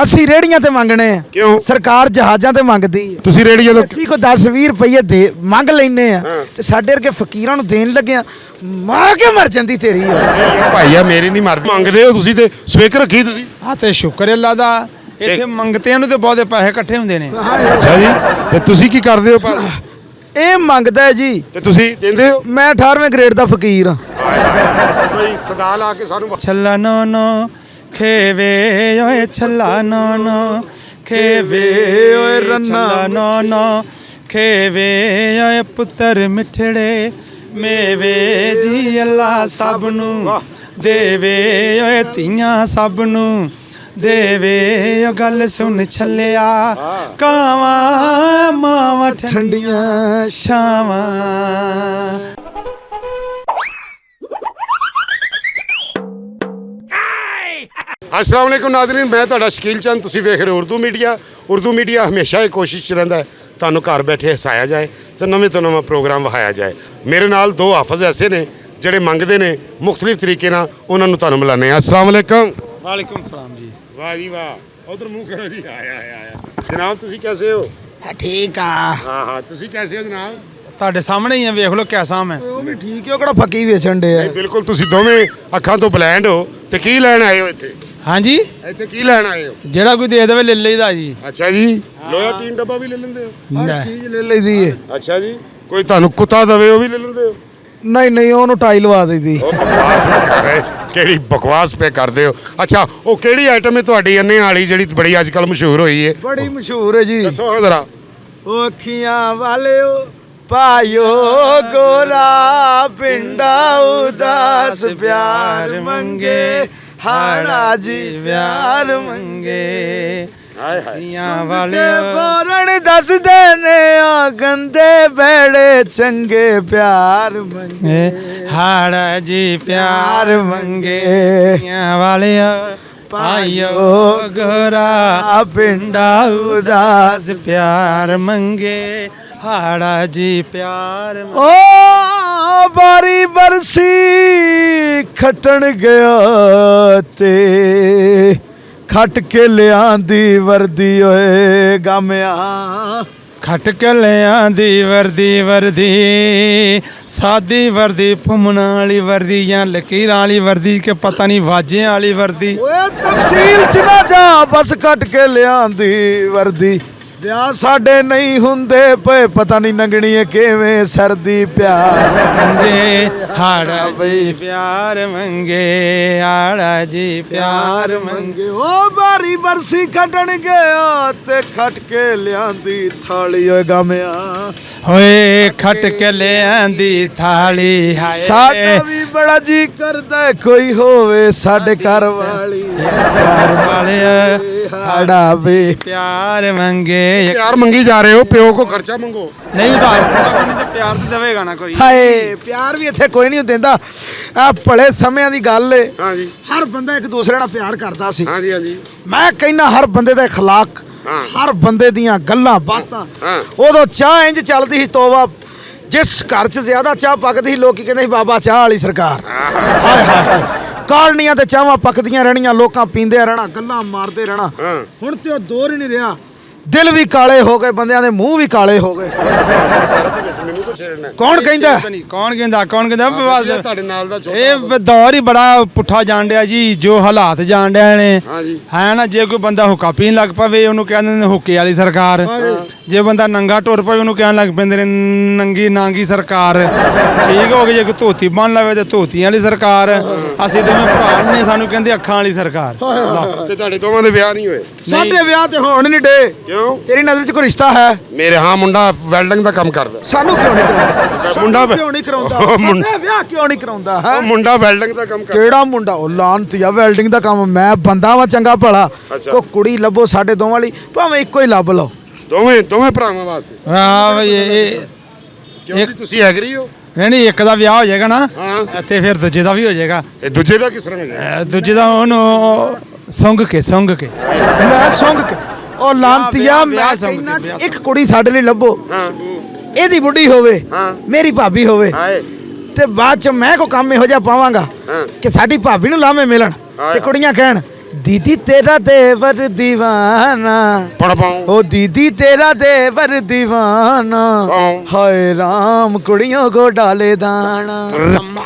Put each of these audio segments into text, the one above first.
ਅਸੀਂ ਰੇੜੀਆਂ ਤੇ ਮੰਗਣੇ ਆ। ਕਿਉਂ? ਸਰਕਾਰ ਜਹਾਜ਼ਾਂ ਤੇ ਮੰਗਦੀ ਹੈ। ਤੁਸੀਂ ਰੇੜੀਆਂ ਤੋਂ ਅਸੀਂ ਕੋ 10-20 ਰੁਪਏ ਦੇ ਮੰਗ ਲੈਨੇ ਆ ਤੇ ਸਾਡੇ ਵਰਗੇ ਫਕੀਰਾਂ ਨੂੰ ਦੇਣ ਲੱਗਿਆ ਮਾਂ ਕੇ ਮਰ ਜਾਂਦੀ ਤੇਰੀ। ਭਾਈਆ ਮੇਰੀ ਨਹੀਂ ਮਰਦੀ ਮੰਗਦੇ ਹੋ ਤੁਸੀਂ ਤੇ ਸਪੀਕਰ ਰੱਖੀ ਤੁਸੀਂ। ਹਾਂ ਤੇ ਸ਼ੁਕਰ ਅੱਲਾ ਦਾ ਇੱਥੇ ਮੰਗਤਿਆਂ ਨੂੰ ਤੇ ਬਹੁਤੇ ਪੈਸੇ ਇਕੱਠੇ ਹੁੰਦੇ ਨੇ। ਅੱਛਾ ਜੀ ਤੇ ਤੁਸੀਂ ਕੀ ਕਰਦੇ ਹੋ ਭਾਜੀ? ਇਹ ਮੰਗਦਾ ਹੈ ਜੀ ਤੇ ਤੁਸੀਂ ਦਿੰਦੇ ਹੋ? ਮੈਂ 18ਵੇਂ ਗ੍ਰੇਡ ਦਾ ਫਕੀਰ ਹਾਂ। ਕੋਈ ਸਦਾ ਲਾ ਕੇ ਸਾਨੂੰ ਛੱਲਾ ਨੋ ਨੋ ਖੇਵੇ ਓਏ ਛੱਲਾ ਨੋ ਨੋ ਖੇਵੇ ਓਏ ਰੰਨਾ ਨੋ ਨੋ ਖੇਵੇ ਓਏ ਪੁੱਤਰ ਮਿੱਠੜੇ ਮੇਵੇ ਜੀ ਅੱਲਾ ਸਭ ਨੂੰ ਦੇਵੇ ਓਏ ਧੀਆਂ ਸਭ ਨੂੰ ਦੇਵੇ ਓ ਗੱਲ ਸੁਣ ਛੱਲਿਆ ਕਾਵਾਂ ਮਾਵਾਂ ਠੰਡੀਆਂ ਛਾਵਾਂ। अस्सलाम वालेकुम नाज़रीन, मैं तुहाडा शकील चंद, तुसीं वेख रहे हो उर्दू मीडिया हमेशा ये कोशिश रहिंदा है तुहानूं घर बैठे हसाया जाए तो नवां प्रोग्राम विखाया जाए। मेरे नाल दो हाफज ऐसे ने जिहड़े मंगदे ने मुख्तलिफ तरीके नाल, उन्हां नूं तुहानूं मिलाने। अस्सलाम वालेकुम। वालेकुम सलाम जी। वाह जी वाह, उधर मुंह करो जी। आया जनाब, तुसीं कैसे हो? ਠੀਕ ਆ। हाँ तुसीं कैसे हो जनाब? ਤੁਹਾਡੇ ਸਾਹਮਣੇ ਹੀ ਆ, ਵੇਖ ਲਓ ਕਿਆ ਸਾਮ ਹੈ। ਉਹ ਵੀ ਠੀਕ ਹੈ, ਉਹ ਕਿਹੜਾ ਫੱਕੀ ਵੇਚਣ ਦੇ ਆ। बिल्कुल, तुसीं दोवें अखां तो ब्लाइंड हो ते की लैण आए हो इत्थे? ਹਾਂਜੀ ਇੱਥੇ ਕੀ ਲੈਣ ਆਏ ਹੋ? ਜਿਹੜਾ ਕੋਈ ਦੇ ਦੇਵੇ ਲੈ ਲਈਦਾ ਜੀ। ਅੱਛਾ ਜੀ, ਲੋਹਾ ਟੀਨ ਡੱਬਾ ਵੀ ਲੈ ਲੈਂਦੇ ਹੋ? ਹਰ ਚੀਜ਼ ਲੈ ਲਈਦੀ ਏ। ਅੱਛਾ ਜੀ, ਕੋਈ ਤੁਹਾਨੂੰ ਕੁੱਤਾ ਦਵੇ ਉਹ ਵੀ ਲੈ ਲੈਂਦੇ ਹੋ? ਨਹੀਂ ਉਹਨੂੰ ਟਾਈ ਲਵਾ ਦਈਦੀ। ਉਹ ਬਕਵਾਸ ਨਾ ਕਰ ਰਹੇ, ਕਿਹੜੀ ਬਕਵਾਸ ਪੇ ਕਰਦੇ ਹੋ। ਅੱਛਾ, ਉਹ ਕਿਹੜੀ ਆਈਟਮ ਹੈ ਤੁਹਾਡੀ ਅੰਨੇ ਵਾਲੀ ਜਿਹੜੀ ਬੜੀ ਅੱਜ ਕੱਲ ਮਸ਼ਹੂਰ ਹੋਈ ਹੈ? ਬੜੀ ਮਸ਼ਹੂਰ ਹੈ ਜੀ। ਦੱਸੋ ਹਾਂ ਜ਼ਰਾ। ਉਹ ਅੱਖੀਆਂ ਵਾਲਿਓ ਪਾਇਓ ਗੋਰਾ ਪਿੰਡਾ ਉਦਾਸ ਪਿਆਰ ਮੰਗੇ ਹਾੜਾ ਜੀ ਪਿਆਰ ਮੰਗੇ। ਹਾਏ ਹਾਏ, ਧੀਆਂ ਵਾਲੇ ਬੋਲਣ ਦੱਸਦੇ ਨੇ ਆ ਗੰਦੇ ਬੇੜੇ ਚੰਗੇ ਪਿਆਰ ਮੰਗੇ ਹਾੜਾ ਜੀ ਪਿਆਰ ਮੰਗੇ। ਧੀਆਂ ਵਾਲਿਆ ਪਾਇਓ ਗੋਰਾ ਪਿੰਡਾ ਉਦਾਸ ਪਿਆਰ ਮੰਗੇ ਹਾੜਾ ਜੀ ਪਿਆਰ ਓ ਬਾਰੀ ਬਰਸੀ ਖਟਣ ਗਿਆ ਤੇ ਖਟ ਕੇ ਲਿਆਂਦੀ ਵਰਦੀ ਓਏ ਗਾਮਿਆ। ਖਟ ਕੇ ਲਿਆਂਦੀ ਵਰਦੀ ਸਾਦੀ ਵਰਦੀ ਫੁੰਮਣਾ ਵਾਲੀ ਵਰਦੀ ਜਾਂ ਲਕੀਰਾਂ ਵਾਲੀ ਵਰਦੀ ਕਿ ਪਤਾ ਨਹੀਂ ਵਾਜਿਆਂ ਵਾਲੀ ਵਰਦੀ। ਓਏ ਤਫਸੀਲ ਚ ਨਾ ਜਾ, ਬਸ ਖਟ ਕੇ ਲਿਆਂਦੀ ਵਰਦੀ। ਵਿਆਹ ਸਾਡੇ ਨਹੀਂ ਹੁੰਦੇ ਪਏ, ਪਤਾ ਨਹੀਂ ਨੰਗਣੀ ਏ ਕਿਵੇਂ ਸਰਦੀ ਪਿਆਰ ਮੰਗੇ ਹਾੜਾ ਜੀ ਪਿਆਰ ਮੰਗੇ ਹਾੜਾ ਜੀ ਪਿਆਰ ਮੰਗੇ। ਓ ਬਾਰੀ ਬਰਸੀ ਖਟਣ ਗਿਆ ਤੇ ਖਟ ਕੇ ਲਿਆਂਦੀ ਥਾਲੀ ਓਏ ਗਾਮਿਆ। ਹੋਏ ਖਟ ਕੇ ਲਿਆਂਦੀ ਥਾਲੀ ਹਾਏ ਸਾਡਾ ਵੀ ਬੜਾ ਜੀ ਕਰਦਾ ਕੋਈ ਹੋਵੇ ਸਾਡੇ ਘਰ ਵਾਲੀ ਪਿਆਰ ਵਾਲਿਆ ਸਾਡਾ ਵੀ ਪਿਆਰ ਮੰਗੇ। ਪਿਆਰ ਮੰਗੀ ਜਾ ਰਹੇ ਹੋ, ਪਿਓ ਕੋ ਖਰਚਾ ਮੰਗੋ। ਨਹੀਂ ਉਧਾਰ ਕੋਈ ਨਹੀਂ ਤੇ ਪਿਆਰ ਤੇ ਦੇਵੇਗਾ ਨਾ ਕੋਈ। ਹਾਏ ਪਿਆਰ ਵੀ ਇੱਥੇ ਕੋਈ ਨਹੀਂ ਦਿੰਦਾ। ਆ ਭਲੇ ਸਮਿਆਂ ਦੀ ਗੱਲ ਏ। ਹਾਂਜੀ ਹਰ ਬੰਦਾ ਇੱਕ ਦੂਸਰੇ ਨਾਲ ਪਿਆਰ ਕਰਦਾ ਸੀ। ਹਾਂਜੀ ਹਾਂਜੀ। ਮੈਂ ਕਹਿੰਦਾ ਹਰ ਬੰਦੇ ਦਾ اخلاق, ਹਰ ਬੰਦੇ ਦੀਆਂ ਗੱਲਾਂ ਬਾਤਾਂ। ਉਦੋਂ ਚਾਹ ਇੰਜ ਚੱਲਦੀ ਸੀ, ਤੋਬਾ ਜਿਸ ਘਰ 'ਚ ਜ਼ਿਆਦਾ ਚਾਹ ਪੱਕਦੀ ਸੀ ਲੋਕੀ ਕਹਿੰਦੇ ਸੀ ਬਾਬਾ ਚਾਹ ਵਾਲੀ ਸਰਕਾਰ। ਹਾਏ ਹਾਏ ਹਾਏ, ਕਾਲਨੀਆਂ ਤੇ ਚਾਹਾਂ ਪੱਕਦੀਆਂ ਰਹਿਣੀਆਂ, ਲੋਕਾਂ ਪੀਂਦੇ ਰਹਿਣਾ, ਗੱਲਾਂ ਮਾਰਦੇ ਰਹਿਣਾ। ਹੁਣ ਤੇ ਉਹ ਦੌਰ ਹੀ ਨਹੀਂ ਰਿਹਾ। ਦਿਲ ਵੀ ਕਾਲੇ ਹੋ ਗਏ ਬੰਦਿਆਂ ਦੇ, ਮੂੰਹ ਵੀ ਕਾਲੇ ਹੋ ਗਏ। ਕੌਣ ਕਹਿੰਦਾ? ਕੌਣ ਕਹਿੰਦਾ ਬਸ ਤੁਹਾਡੇ ਨਾਲ ਦਾ ਇਹ ਦੌਰ ਹੀ ਬੜਾ ਪੁੱਠਾ ਜਾਣ ਡਿਆ ਜੀ, ਜੋ ਹਾਲਾਤ ਜਾਣ ਡਿਆ ਨੇ ਹੈ ਨਾ। ਜੇ ਕੋਈ ਬੰਦਾ ਹੁੱਕਾ ਪੀਣ ਲੱਗ ਪਵੇ ਉਹਨੂੰ ਕਹਿੰਦੇ ਨੇ ਹੁੱਕੇ ਵਾਲੀ ਸਰਕਾਰ। ਜੇ ਬੰਦਾ ਨੰਗਾ ਟੁਰ ਪਵੇ ਉਹਨੂੰ ਕਹਿਣ ਲੱਗ ਪੈਂਦੇ ਨੇ ਨੰਗੀ ਨਾਂਗੀ ਸਰਕਾਰ। ਠੀਕ ਹੋ ਗਈ, ਜੇ ਕੋਈ ਧੋਤੀ ਬੰਨ ਲਵੇ ਤੇ ਧੋਤੀਆਂ ਵਾਲੀ ਸਰਕਾਰ। ਅਸੀਂ ਦੋਵੇਂ ਭਰਾ ਨੇ, ਸਾਨੂੰ ਕਹਿੰਦੇ ਅੱਖਾਂ ਵਾਲੀ ਸਰਕਾਰ। ਤੇ ਤੁਹਾਡੇ ਦੋਵਾਂ ਦੇ ਵਿਆਹ ਨਹੀਂ ਹੋਏ? ਸਾਡੇ ਵਿਆਹ ਤੇ ਹੋਣ ਨਹੀਂ ਡੇ। ਕਿਉਂ? ਤੇਰੀ ਨਜ਼ਰ 'ਚ ਕੋਈ ਰਿਸ਼ਤਾ ਹੈ? ਮੇਰੇ ਹਾਂ ਮੁੰਡਾ ਵੈਲਡਿੰਗ ਦਾ ਕੰਮ ਕਰਦਾ। ਸਾਨੂੰ ਕਿਉਂ ਨਹੀਂ ਕਰਾਉਂਦਾ? ਮੁੰਡਾ ਕਿਉਂ ਨਹੀਂ ਕਰਾਉਂਦਾ? ਸਾਡੇ ਵਿਆਹ ਕਿਉਂ ਨਹੀਂ ਕਰਾਉਂਦਾ? ਉਹ ਮੁੰਡਾ ਵੈਲਡਿੰਗ ਦਾ ਕੰਮ ਕਰਦਾ। ਕਿਹੜਾ ਮੁੰਡਾ? ਉਹ ਲਾਨਤੀਆ ਵੈਲਡਿੰਗ ਦਾ ਕੰਮ। ਮੈਂ ਬੰਦਾ ਵਾਂ ਚੰਗਾ ਭਲਾ। ਕੋ ਕੁੜੀ ਲੱਭੋ ਸਾਡੇ ਦੋਵਾਂ ਲਈ, ਭਾਵੇਂ ਇੱਕੋ ਹੀ ਲੱਭ ਲਓ। ਦੋਵੇਂ ਭਰਾਵਾਂ ਵਾਸਤੇ। ਹਾਂ ਬਈ ਇਹ ਕਿਉਂਕਿ ਤੁਸੀਂ ਐਗਰੀ ਹੋ। ਨਹੀਂ ਇੱਕ ਦਾ ਵਿਆਹ ਹੋ ਜਾਏਗਾ ਨਾ ਇੱਥੇ, ਫਿਰ ਦੂਜੇ ਦਾ ਵੀ ਹੋ ਜਾਏਗਾ। ਇਹ ਦੂਜੇ ਦਾ ਕਿਸ ਤਰ੍ਹਾਂ ਹੋ ਜਾਏਗਾ? ਦੂਜੇ ਦਾ ਉਹਨੂੰ ਸੁੰਘ ਕੇ ਮੈਂ ਸੁੰਘ ਕੇ। ਉਹ ਲਾਨਤੀਆ ਮੈਂ ਇੱਕ ਕੁੜੀ ਸਾਡੇ ਲਈ ਲੱਭੋ, ਇਹਦੀ ਬੁੱਢੀ ਹੋਵੇ, ਮੇਰੀ ਭਾਬੀ ਹੋਵੇ, ਤੇ ਬਾਅਦ ਚ ਮੈਂ ਕੋ ਕੰਮ ਇਹੋ ਜਿਹਾ ਪਾਵਾਂਗਾ ਕਿ ਸਾਡੀ ਭਾਬੀ ਨੂੰ ਲਾਵੇਂ ਮਿਲਣ ਤੇ ਕੁੜੀਆਂ ਕਹਿਣ दीदी तेरा देवर दीवाना पढ़ पाऊं ओ दीदी तेरा देवर दीवाना हाय राम कुड़ियों को डाले दाना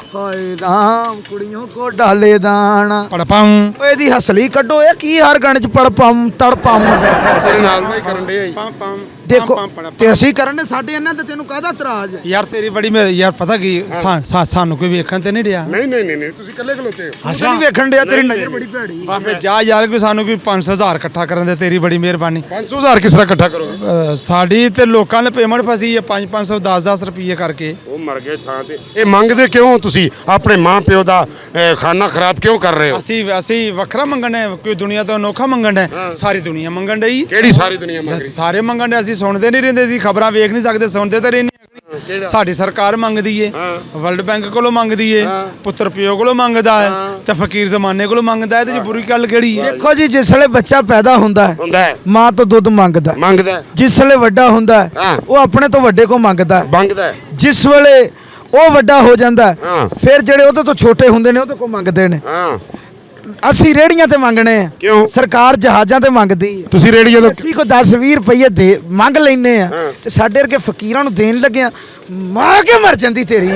हाय राम कुड़ियों को डाले दाना ਪੜਪਾਂ ਓਏ ਇਹਦੀ ਹਸਲੀ ਕੱਢੋ ਇਹ ਕੀ ਹਰ ਗਾਣੇ ਚ ਪੜਪਮ ਤੜਪਮ ਤੇਰੇ ਨਾਲ ਮੈਂ ਹੀ ਕਰਨ ਦੇ ਪੰ ਪੰ ਦੇਖੋ ਤੇ ਅਸੀਂ ਕਰਨੇ ਸਾਡੇ ਇਹਨਾਂ ਤੇ ਤੈਨੂੰ ਕਾਹਦਾ ਇਤਰਾਜ਼ ਹੈ ਯਾਰ ਤੇਰੀ ਬੜੀ ਯਾਰ ਪਤਾ ਕੀ ਸਾਨੂੰ ਕੋਈ ਵੇਖਣ ਤੇ ਨਹੀਂ ਡਿਆ ਨਹੀਂ ਤੁਸੀਂ ਇਕੱਲੇ ਖਲੋਤੇ ਹੋ ਅਸੀਂ ਨਹੀਂ ਵੇਖਣ ਡਿਆ ਤੇਰੀ ਨਜ਼ਰ ਬੜੀ ਭੈੜੀ ਬਾਬੇ ਜਾ ਯਾਰ ਕੋਈ ਸਾਨੂੰ ਕੋਈ 500000 ਇਕੱਠਾ ਕਰਨ ਦੇ ਤੇਰੀ ਬੜੀ ਮਿਹਰਬਾਨੀ 500,000 ਕਿਸ ਤਰ੍ਹਾਂ ਇਕੱਠਾ ਕਰੋਗੇ ਸਾਡੀ ਤੇ ਲੋਕਾਂ ਨੇ ਪੇਮੈਂਟ ਫਸੀ ਹੈ 500 10 ਰੁਪਏ ਕਰਕੇ ਉਹ ਮਰ ਗਏ ਥਾਂ ਤੇ ਇਹ ਮੰਗਦੇ ਕਿਉਂ ਤੁਸੀਂ ਆਪਣੇ ਮਾਂ ਪਿਓ ਦਾ ਖਾਣਾ ਖਰਾਬ ਕਿਉਂ ਕਰ ਰਹੇ ਹੋ ਅਸੀਂ ਵੱਖਰਾ ਮੰਗਣ ਹੈ ਕੋਈ ਦੁਨੀਆ ਤੋਂ ਅਨੋਖਾ ਮੰਗਣ ਹੈ ਸਾਰੀ ਦੁਨੀਆ ਮੰਗਣ ਡਈ ਕਿਹੜੀ ਸਾਰੀ ਦੁਨੀਆ ਮੰਗ ਰਹੀ ਸਾਰੇ ਮੰਗਣ ਦੇ ਅਸੀਂ ਸੁਣਦੇ ਨਹੀਂ ਰਹਿੰਦੇ ਸੀ ਖਬਰਾਂ ਵੇਖ ਨਹੀਂ ਸਕਦੇ ਸੁਣਦੇ ਤਾਂ ਰਹਿੰਦੇ ਸਾਡੀ ਸਰਕਾਰ ਮੰਗਦੀ ਏ ਵਰਲਡ ਬੈਂਕ ਕੋਲੋਂ ਮੰਗਦੀ ਏ ਪੁੱਤਰ ਪਿਓ ਕੋਲੋਂ ਮੰਗਦਾ ਹੈ ਤੇ ਫਕੀਰ ਜ਼ਮਾਨੇ ਕੋਲੋਂ ਮੰਗਦਾ ਹੈ, ਇਹਦੇ ਚ ਬੁਰੀ ਗੱਲ ਕਿਹੜੀ ਹੈ? ਦੇਖੋ ਜੀ ਜਿਸ ਵੇਲੇ ਬੱਚਾ ਪੈਦਾ ਹੁੰਦਾ ਹੈ ਮਾਂ ਤੋਂ ਦੁੱਧ ਮੰਗਦਾ ਜਿਸ ਵੇਲੇ ਵੱਡਾ ਹੁੰਦਾ ਹੈ ਉਹ ਆਪਣੇ ਤੋਂ ਵੱਡੇ ਕੋ ਮੰਗਦਾ ਹੈ ਜਿਸ ਵੇਲੇ ਉਹ ਵੱਡਾ ਹੋ ਜਾਂਦਾ ਹੈ ਫਿਰ ਜਿਹੜੇ ਉਹਦੇ ਤੋਂ ਛੋਟੇ ਹੁੰਦੇ ਨੇ ਉਹਦੇ ਕੋ ਮੰਗਦੇ ਨੇ ਅਸੀਂ ਰੇੜੀਆਂ ਤੇ ਮੰਗਣੇ ਆ ਕਿਉਂ? ਸਰਕਾਰ ਜਹਾਜ਼ਾਂ ਤੇ ਮੰਗਦੀ ਹੈ ਤੁਸੀਂ ਰੇੜੀਆਂ ਤੋਂ ਅਸੀਂ ਕੋ 10-20 ਰੁਪਏ ਦੇ ਮੰਗ ਲੈਨੇ ਆ ਤੇ ਸਾਡੇ ਵਰਗੇ ਫਕੀਰਾਂ ਨੂੰ ਦੇਣ ਲੱਗਿਆ ਮਾਂ ਕੇ ਮਰ ਜਾਂਦੀ ਤੇਰੀ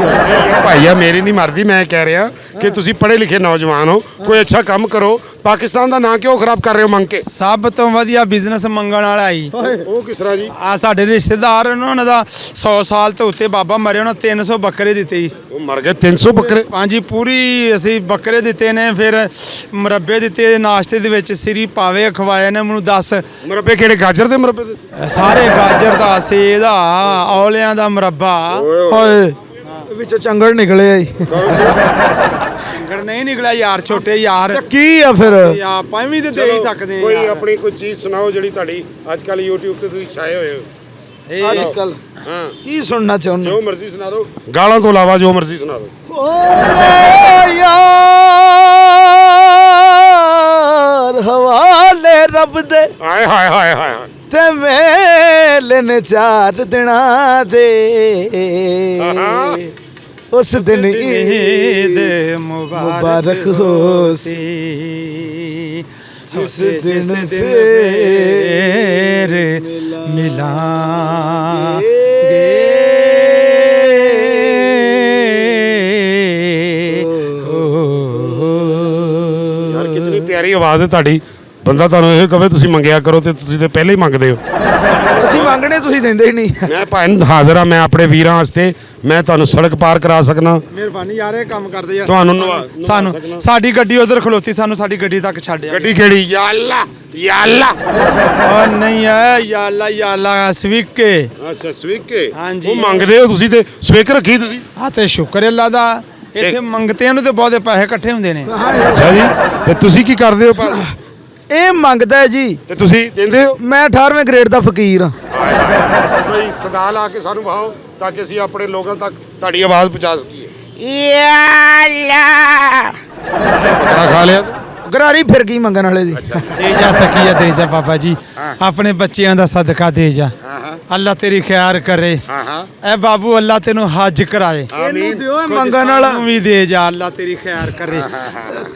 ਭਾਈਆ ਮੇਰੀ ਨਹੀਂ ਮਰਦੀ ਮੈਂ ਕਹਿ ਰਿਹਾ ਕਿ ਤੁਸੀਂ ਪੜ੍ਹੇ ਲਿਖੇ ਨੌਜਵਾਨ ਹੋ ਕੋਈ ਅੱਛਾ ਕੰਮ ਕਰੋ ਪਾਕਿਸਤਾਨ ਦਾ ਨਾਂ ਕਿਉਂ ਖਰਾਬ ਕਰ ਰਹੇ ਹੋ ਮੰਗ ਕੇ ਸਭ ਤੋਂ ਵਧੀਆ ਬਿਜ਼ਨਸ ਮੰਗਣ ਵਾਲਾ ਹੀ ਉਹ ਕਿਸ ਤਰ੍ਹਾਂ ਜੀ ਆ ਸਾਡੇ ਰਿਸ਼ਤੇਦਾਰ ਉਹਨਾਂ ਦਾ 100 ਸਾਲ ਤੋਂ ਉੱਤੇ ਬਾਬਾ ਮਰੇ ਉਹਨਾਂ 300 ਬੱਕਰੇ ਦਿੱਤੇ ਜੀ ਉਹ ਮਰ ਗਏ 300 ਬੱਕਰੇ ਹਾਂਜੀ ਪੂਰੀ ਅਸੀਂ ਬੱਕਰੇ ਦਿੱਤੇ ਨੇ ਫਿਰ ਮੁਰੱਬੇ ਦਿੱਤੇ ਨਾਸ਼ਤੇ ਦੇ ਵਿੱਚ ਸਿਰੀ ਪਾਵੇ ਖਵਾਏ ਨੇ ਮੈਨੂੰ ਦੱਸ ਮੁਰੱਬੇ ਕਿਹੜੇ ਗਾਜਰ ਦੇ ਮੁਰੱਬੇ ਦੇ ਸਾਰੇ ਗਾਜਰ ਦਾ ਸੇਬ ਦਾ ਔਲਿਆਂ ਦਾ ਮੁਰੱਬਾ ਓਏ ਵਿੱਚੋਂ ਚੰਗੜ ਨਿਕਲਿਆ ਜੀ ਗੜ ਨਹੀਂ ਨਿਕਲਿਆ ਯਾਰ ਛੋਟੇ ਯਾਰ ਕੀ ਆ ਫਿਰ ਆਪਾਂ ਵੀ ਤੇ ਦੇ ਹੀ ਸਕਦੇ ਕੋਈ ਹਾਂ ਆਪਣੀ ਕੋਈ ਚੀਜ਼ ਸੁਣਾਓ ਜਿਹੜੀ ਤੁਹਾਡੀ ਅੱਜ ਕੱਲ YouTube ਤੇ ਤੁਸੀਂ ਛਾਏ ਹੋਏ ਹੋ ਅੱਜ ਕੱਲ ਹਾਂ ਕੀ ਸੁਣਨਾ ਚਾਹੁੰਦੇ ਜੋ ਮਰਜ਼ੀ ਸੁਣਾ ਦਿਓ ਗਾਲਾਂ ਤੋਂ ਇਲਾਵਾ ਜੋ ਮਰਜ਼ੀ ਸੁਣਾ ਦਿਓ ਓ ਯਾਰ ਹਵਾਲੇ ਰੱਬ ਦੇ ਹਾਏ ਹਾਏ ਹਾਏ ਹਾਏ ਤੇ ਮੇਲੇ ਨੇ 4 ਦਿਨਾਂ ਦੇ ਉਸ ਦਿਨ ਈਦ ਮੁਬਾਰਕ ਹੋ ਸੀ ਜਿਸ ਦਿਨ ਫੇਰ ਯਾਰ ਕਿੰਨੀ ਪਿਆਰੀ ਆਵਾਜ਼ ਹੈ ਤੁਹਾਡੀ ਬੰਦਾ ਤੁਹਾਨੂੰ ਇਹ ਕਹੇ ਤੁਸੀਂ ਮੰਗਿਆ ਕਰੋ ਤੇ ਤੁਸੀਂ ਤੇ ਪਹਿਲੇ ਹੀ ਮੰਗਦੇ ਹੋ ਅਸੀਂ ਮੰਗਣੇ ਤੁਸੀਂ ਦਿੰਦੇ ਹੀ ਨਹੀਂ ਮੈਂ ਭਾਈ ਹਾਜ਼ਰ ਆ ਮੈਂ ਆਪਣੇ ਵੀਰਾਂ ਵਾਸਤੇ ਮੈਂ ਤੁਹਾਨੂੰ ਸੜਕ ਪਾਰ ਕਰਾ ਸਕਣਾ ਮਿਹਰਬਾਨੀ ਯਾਰ ਇਹ ਕੰਮ ਕਰਦੇ ਯਾਰ ਤੁਹਾਨੂੰ ਸਾਨੂੰ ਸਾਡੀ ਗੱਡੀ ਉਧਰ ਖਲੋਤੀ ਸਾਨੂੰ ਸਾਡੀ ਗੱਡੀ ਤੱਕ ਛੱਡਿਆ ਗੱਡੀ ਕਿਹੜੀ ਯਾ ਅੱਲਾ ਯਾ ਅੱਲਾ ਓ ਨਹੀਂ ਹੈ ਯਾ ਅੱਲਾ ਸਵਿਕੇ ਅੱਛਾ ਸਵੀਕੇ ਹਾਂਜੀ। ਉਹ ਮੰਗਦੇ ਹੋ ਤੁਸੀਂ ਤੇ ਸਵੀਕ ਰੱਖੀ ਤੁਸੀਂ ਹਾਂ ਤੇ ਸ਼ੁਕਰ ਅੱਲਾ ਦਾ ਇੱਥੇ ਮੰਗਤਿਆਂ ਨੂੰ ਤੇ ਬਹੁਤੇ ਪੈਸੇ ਇਕੱਠੇ ਹੁੰਦੇ ਨੇ ਅੱਛਾ ਜੀ ਤੇ ਤੁਸੀਂ ਕੀ ਕਰਦੇ ਹੋ ਇਹ ਮੰਗਦਾ ਹੈ ਜੀ ਤੇ ਤੁਸੀਂ ਦਿੰਦੇ ਹੋ ਮੈਂ 18ਵੇਂ ਗ੍ਰੇਡ ਦਾ ਫਕੀਰ ਹਾਂ ਕੋਈ ਸਦਾ ਲਾ ਕੇ ਸਾਨੂੰ ਵਹਾਓ ਤਾਂ ਕਿ ਅਸੀਂ ਆਪਣੇ ਲੋਕਾਂ ਤੱਕ ਤੁਹਾਡੀ ਆਵਾਜ਼ ਪਹੁੰਚਾ ਸਕੀਏ ਬੱਕਰਾ ਖਾ ਲਿਆ ਤੂੰ? ਗਰਾਰੀ ਫਿਰ ਗਈ ਮੰਗਣ ਵਾਲੇ ਦੀ ਦੇ ਜਾ ਸਕੀਆ ਦੇ ਜਾ ਬਾਬਾ ਜੀ ਆਪਣੇ ਬੱਚਿਆਂ ਦਾ ਸਦਕਾ ਦੇ ਜਾ ਅੱਲਾ ਤੇਰੀ ਖੈਰ ਕਰੇ ਐ ਬਾਬੂ ਅੱਲਾ ਤੈਨੂੰ ਹੱਜ ਕਰਾਏ ਇਹਨੂੰ ਦਿਓ ਇਹ ਮੰਗਣ ਵਾਲਾ ਤੂੰ ਵੀ ਦੇ ਜਾ ਅੱਲਾ ਤੇਰੀ ਖੈਰ ਕਰੇ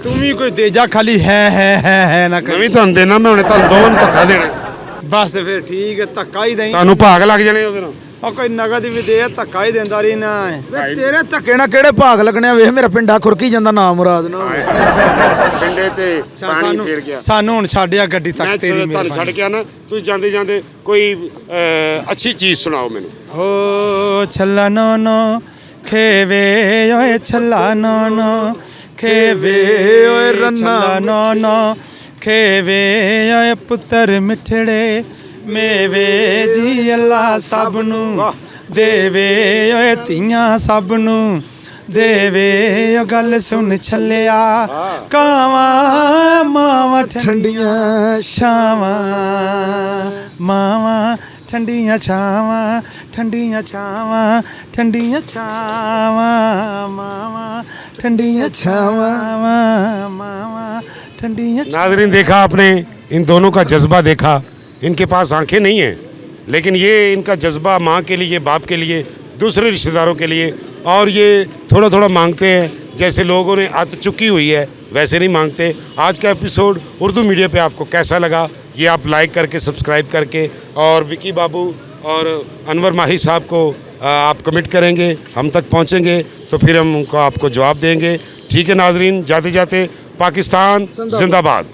ਤੂੰ ਵੀ ਕੋਈ ਦੇ ਜਾ ਖਾਲੀ ਹੈ ਨਾ ਮੈਂ ਕਰੀ ਵੀ ਤੁਹਾਨੂੰ ਦੇਣਾ ਮੈਂ ਹੁਣੇ ਤੁਹਾਨੂੰ ਦੋਵਾਂ ਨੂੰ ਧੱਕਾ ਦੇਣਾ ਬਸ ਫਿਰ ਠੀਕ ਹੈ ਧੱਕਾ ਹੀ ਦੇਈ ਤੁਹਾਨੂੰ ਭਾਗ ਲੱਗ ਜਾਣੇ ਉਹਦੇ ਨਾਲ ਉਹ ਕੋਈ ਨਗਦ ਵੀ ਦੇ ਧੱਕਾ ਹੀ ਦਿੰਦਾ ਰਹੀ ਨਾ ਵੇ ਤੇਰੇ ਧੱਕੇ ਨਾਲ ਕਿਹੜੇ ਭਾਗ ਲੱਗਣੇ ਆ ਵੇਖ ਮੇਰਾ ਪਿੰਡਾ ਖੁਰਕੀ ਜਾਂਦਾ ਨਾ ਮੁਰਾਦ ਨਾ ਪਿੰਡੇ ਤੇ ਪਾਣੀ ਫੇਰ ਗਿਆ ਸਾਨੂੰ ਹੁਣ ਛੱਡਿਆ ਗੱਡੀ ਮੈਂ ਤੱਕ ਤੇਰੀ ਤੁਹਾਨੂੰ ਛੱਡ ਕੇ ਆਣਾ ਤੁਸੀਂ ਜਾਂਦੇ ਜਾਂਦੇ ਕੋਈ ਅੱਛੀ ਚੀਜ਼ ਸੁਣਾਓ ਮੈਨੂੰ ਹੋ ਛੱਲਾ ਨੋ ਨੋ ਖੇਵੇ ਓਏ ਛੱਲਾ ਨੋ ਨੋ ਖੇਵੇ ਓਏ ਰੰਨਾ ਨੋ ਨੋ ਖੇਵੇ ਓਏ ਪੁੱਤਰ ਮਿੱਠੜੇ ਮੇਵੇ ਜੀ ਅੱਲਾ ਸਭ ਨੂੰ ਦੇਵੇ ਓਏ ਧੀਆਂ ਸਭ ਨੂੰ ਦੇਵੇ ਓ ਗੱਲ ਸੁਣ ਛੱਲਿਆ ਕਾਵਾਂ ਮਾਵਾਂ ਠੰਡੀਆਂ ਛਾਵਾਂ ਮਾਵਾਂ ਠੰਡੀਆਂ ਛਾਵਾਂ ਠੰਡੀਆਂ ਛਾਵਾਂ ਠੰਡੀਆਂ ਛਾਵਾਂ ਮਾਵਾਂ ਠੰਡੀਆਂ ਛਾਵਾਂ ਮਾਵਾਂ ठंडियाँ। नाज़रीन देखा आपने इन दोनों का जज्बा देखा इनके पास आंखें नहीं हैं लेकिन ये इनका जज्बा माँ के लिए बाप के लिए दूसरे रिश्तेदारों के लिए और ये थोड़ा थोड़ा मांगते हैं जैसे लोगों ने आत चुकी हुई है वैसे नहीं मांगते। आज का एपिसोड उर्दू मीडिया पे आपको कैसा लगा ये आप लाइक करके सब्सक्राइब करके और विकी बाबू और अनवर माही साहब को आप कमेंट करेंगे, हम तक पहुंचेंगे तो फिर हम उनको आपको जवाब देंगे। ठीक है नाजरीन, जाते जाते पाकिस्तान जिंदाबाद।